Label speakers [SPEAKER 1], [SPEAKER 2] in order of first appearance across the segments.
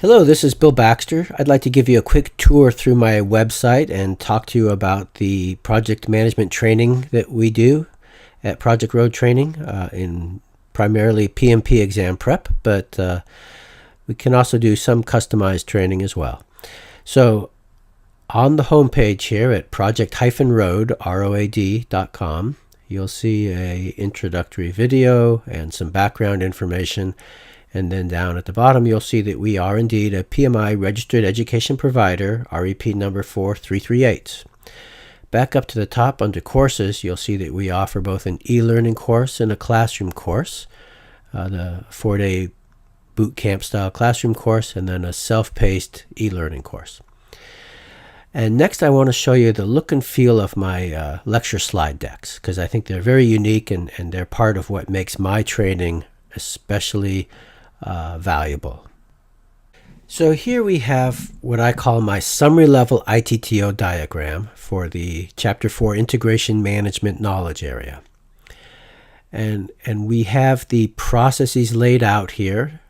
[SPEAKER 1] Hello, this is Bill Baxter. I'd like to give you a quick tour through my website and talk to you about the project management training that we do at Project Road Training in primarily PMP exam prep, but we can also do some customized training as well. So on the home page here at project-road.com, you'll see an introductory video and some background information. And then down at the bottom, you'll see that we are indeed a PMI registered education provider, REP number 4338. Back up to the top under courses, you'll see that we offer both an e-learning course and a classroom course, the 4-day boot camp style classroom course, and then a self-paced e-learning course. And next I want to show you the look and feel of my lecture slide decks, because I think they're very unique and they're part of what makes my training especially valuable. So here we have what I call my summary level ITTO diagram for the Chapter 4 Integration Management Knowledge area. And we have the processes laid out here,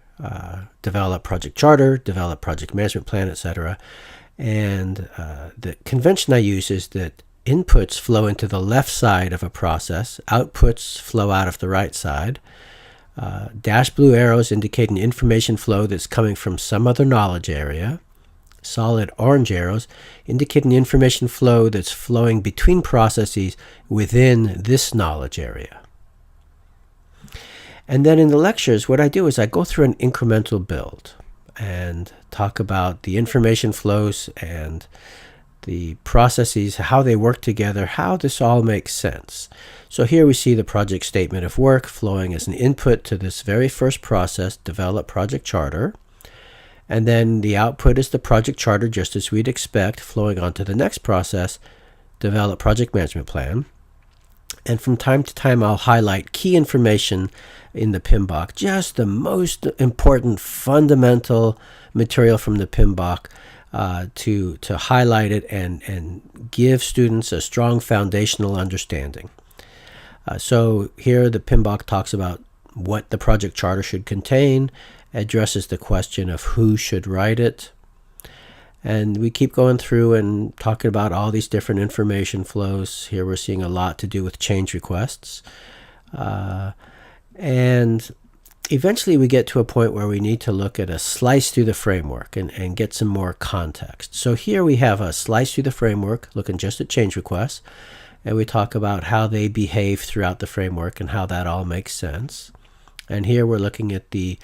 [SPEAKER 1] develop project charter, develop project management plan, etc. And the convention I use is that inputs flow into the left side of a process, outputs flow out of the right side. Dash blue arrows indicate an information flow that's coming from some other knowledge area. Solid orange arrows indicate an information flow that's flowing between processes within this knowledge area. And then in the lectures, what I do is I go through an incremental build and talk about the information flows and the processes, how they work together, how this all makes sense. So here we see the project statement of work flowing as an input to this very first process, develop project charter. And then the output is the project charter, just as we'd expect, flowing on to the next process, develop project management plan. And from time to time, I'll highlight key information in the PMBOK, just the most important fundamental material from the PMBOK, to highlight it and give students a strong foundational understanding. So here the PMBOK talks about what the project charter should contain, addresses the question of who should write it, and we keep going through and talking about all these different information flows. Here we're seeing a lot to do with change requests. And eventually we get to a point where we need to look at a slice through the framework and get some more context. So here we have a slice through the framework looking just at change requests, and we talk about how they behave throughout the framework and how that all makes sense. And here we're looking at the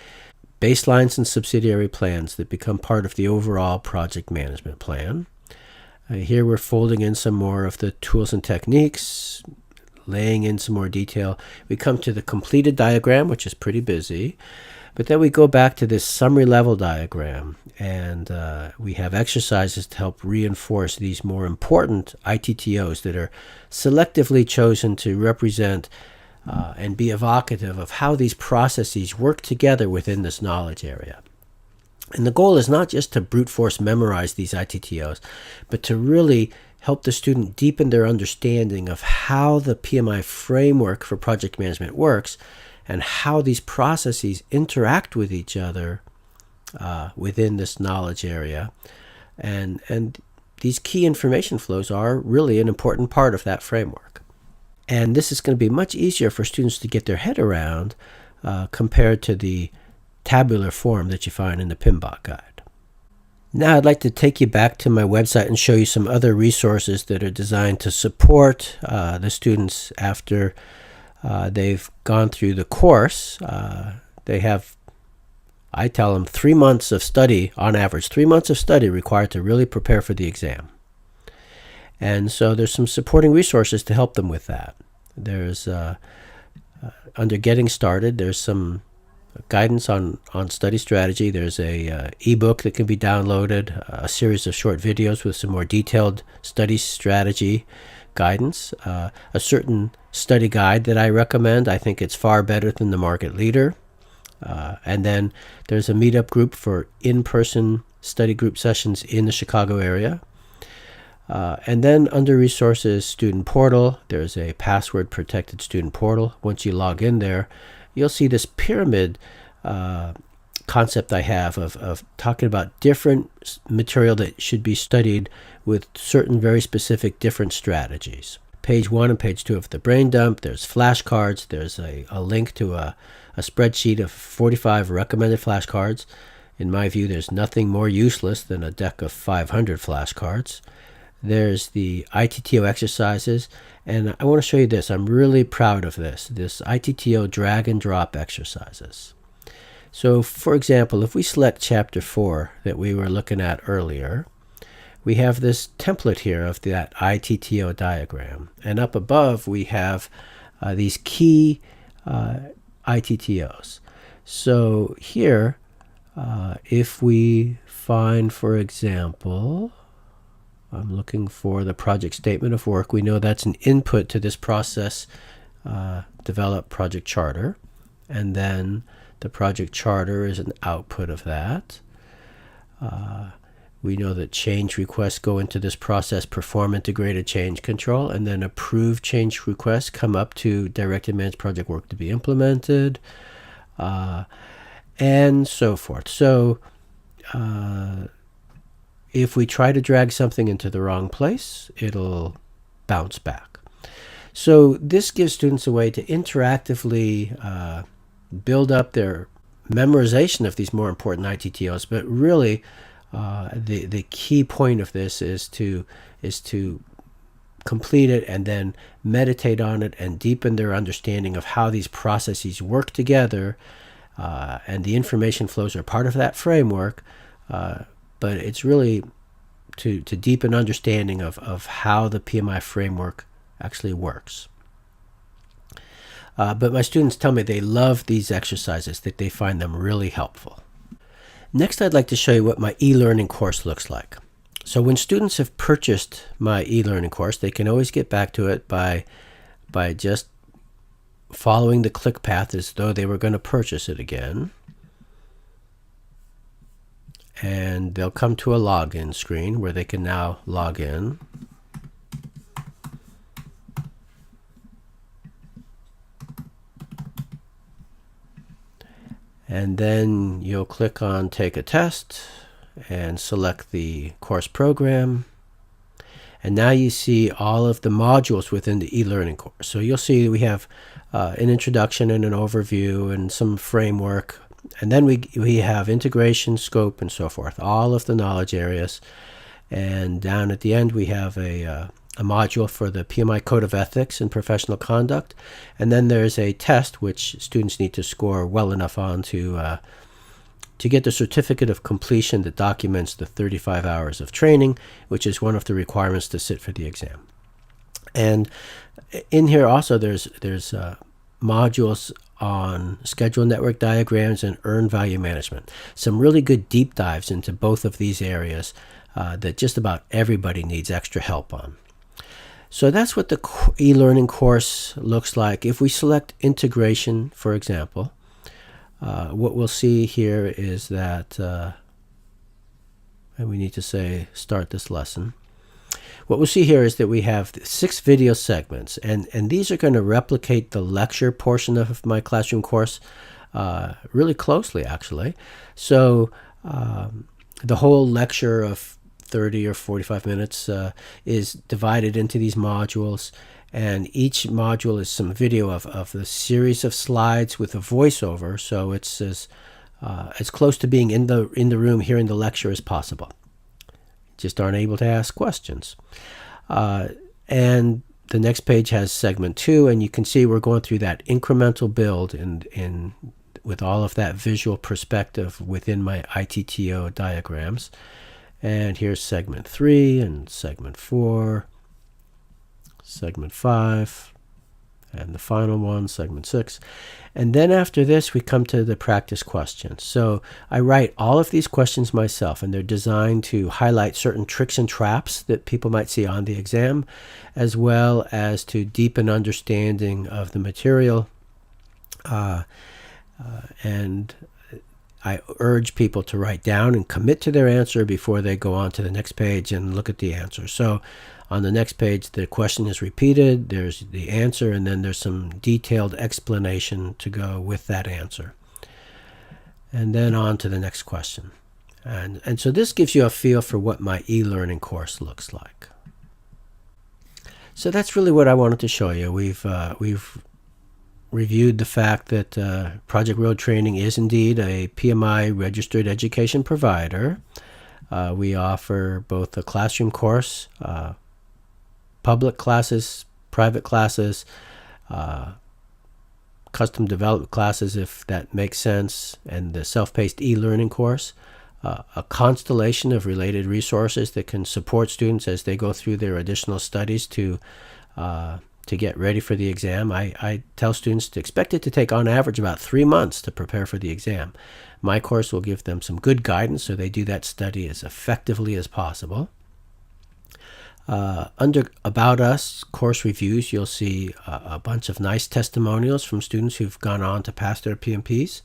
[SPEAKER 1] baselines and subsidiary plans that become part of the overall project management plan. Here we're folding in some more of the tools and techniques, laying in some more detail. We come to the completed diagram, which is pretty busy, but then we go back to this summary level diagram, and we have exercises to help reinforce these more important ITTOs that are selectively chosen to represent and be evocative of how these processes work together within this knowledge area. And the goal is not just to brute force memorize these ITTOs, but to really help the student deepen their understanding of how the PMI framework for project management works and how these processes interact with each other within this knowledge area. And these key information flows are really an important part of that framework. And this is going to be much easier for students to get their head around compared to the tabular form that you find in the PMBOK guide. Now I'd like to take you back to my website and show you some other resources that are designed to support the students after they've gone through the course. They have, I tell them, 3 months of study, on average, 3 months of study required to really prepare for the exam. And so there's some supporting resources to help them with that. There's, under Getting Started, there's some guidance on study strategy. There's a ebook that can be downloaded, a series of short videos with some more detailed study strategy guidance, a certain study guide that I recommend. I think it's far better than the market leader. And then there's a meetup group for in-person study group sessions in the Chicago area. And then under Resources Student Portal, there's a password-protected student portal. Once you log in there, you'll see this pyramid concept I have of talking about different material that should be studied with certain very specific different strategies. Page 1 and page 2 of the brain dump, there's flashcards. There's a link to a spreadsheet of 45 recommended flashcards. In my view, there's nothing more useless than a deck of 500 flashcards. There's the ITTO exercises, and I want to show you this. I'm really proud of this ITTO drag and drop exercises. So, for example, if we select Chapter 4 that we were looking at earlier, we have this template here of that ITTO diagram. And up above, we have these key ITTOs. So here, if we find, for example, I'm looking for the project statement of work. We know that's an input to this process, develop project charter. And then the project charter is an output of that. We know that change requests go into this process, perform integrated change control, and then approved change requests come up to directed managed project work to be implemented, and so forth. So if we try to drag something into the wrong place, it'll bounce back. So this gives students a way to interactively build up their memorization of these more important ITTOs, but really the key point of this is to complete it and then meditate on it and deepen their understanding of how these processes work together, and the information flows are part of that framework, but it's really to deepen understanding of how the PMI framework actually works. But my students tell me they love these exercises, that they find them really helpful. Next, I'd like to show you what my e-learning course looks like. So when students have purchased my e-learning course, they can always get back to it by just following the click path as though they were going to purchase it again. And they'll come to a login screen where they can now log in. And then you'll click on Take a Test and select the course program. And now you see all of the modules within the e-learning course. So you'll see we have an introduction and an overview and some framework. And then we have integration, scope, and so forth, all of the knowledge areas. And down at the end, we have a module for the PMI Code of Ethics and Professional Conduct. And then there's a test which students need to score well enough on to get the certificate of completion that documents the 35 hours of training, which is one of the requirements to sit for the exam. And in here also there's modules on schedule network diagrams and earned value management. Some really good deep dives into both of these areas that just about everybody needs extra help on. So that's what the e-learning course looks like. If we select integration, for example, what we'll see here is that, and we need to say start this lesson. What we'll see here is that we have 6 video segments, and these are going to replicate the lecture portion of my classroom course really closely, actually. So the whole lecture of 30 or 45 minutes is divided into these modules, and each module is some video of the series of slides with a voiceover, so it's as close to being in the room hearing the lecture as possible. Just aren't able to ask questions. And the next page has segment 2, and you can see we're going through that incremental build in with all of that visual perspective within my ITTO diagrams. And here's segment 3 and segment 4, segment 5, and the final one, segment 6. And then after this, we come to the practice questions. So I write all of these questions myself, and they're designed to highlight certain tricks and traps that people might see on the exam, as well as to deepen understanding of the material. And I urge people to write down and commit to their answer before they go on to the next page and look at the answer. So on the next page, the question is repeated, there's the answer, and then there's some detailed explanation to go with that answer. and then on to the next question. And so this gives you a feel for what my e-learning course looks like. So that's really what I wanted to show you. We've reviewed the fact that Project Road Training is indeed a PMI registered education provider. We offer both a classroom course, public classes, private classes, custom developed classes if that makes sense, and the self-paced e-learning course, a constellation of related resources that can support students as they go through their additional studies to get ready for the exam. I tell students to expect it to take on average about 3 months to prepare for the exam. My course will give them some good guidance so they do that study as effectively as possible. Under About Us course reviews, you'll see a bunch of nice testimonials from students who've gone on to pass their PMPs.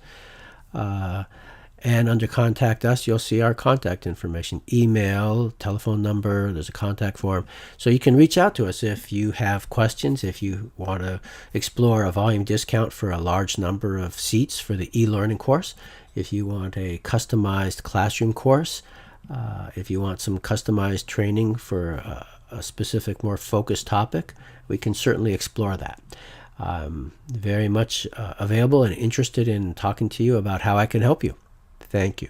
[SPEAKER 1] And under Contact Us, you'll see our contact information, email, telephone number, there's a contact form. So you can reach out to us if you have questions, if you want to explore a volume discount for a large number of seats for the e-learning course, if you want a customized classroom course, if you want some customized training for a specific, more focused topic, we can certainly explore that. Very much available and interested in talking to you about how I can help you. Thank you.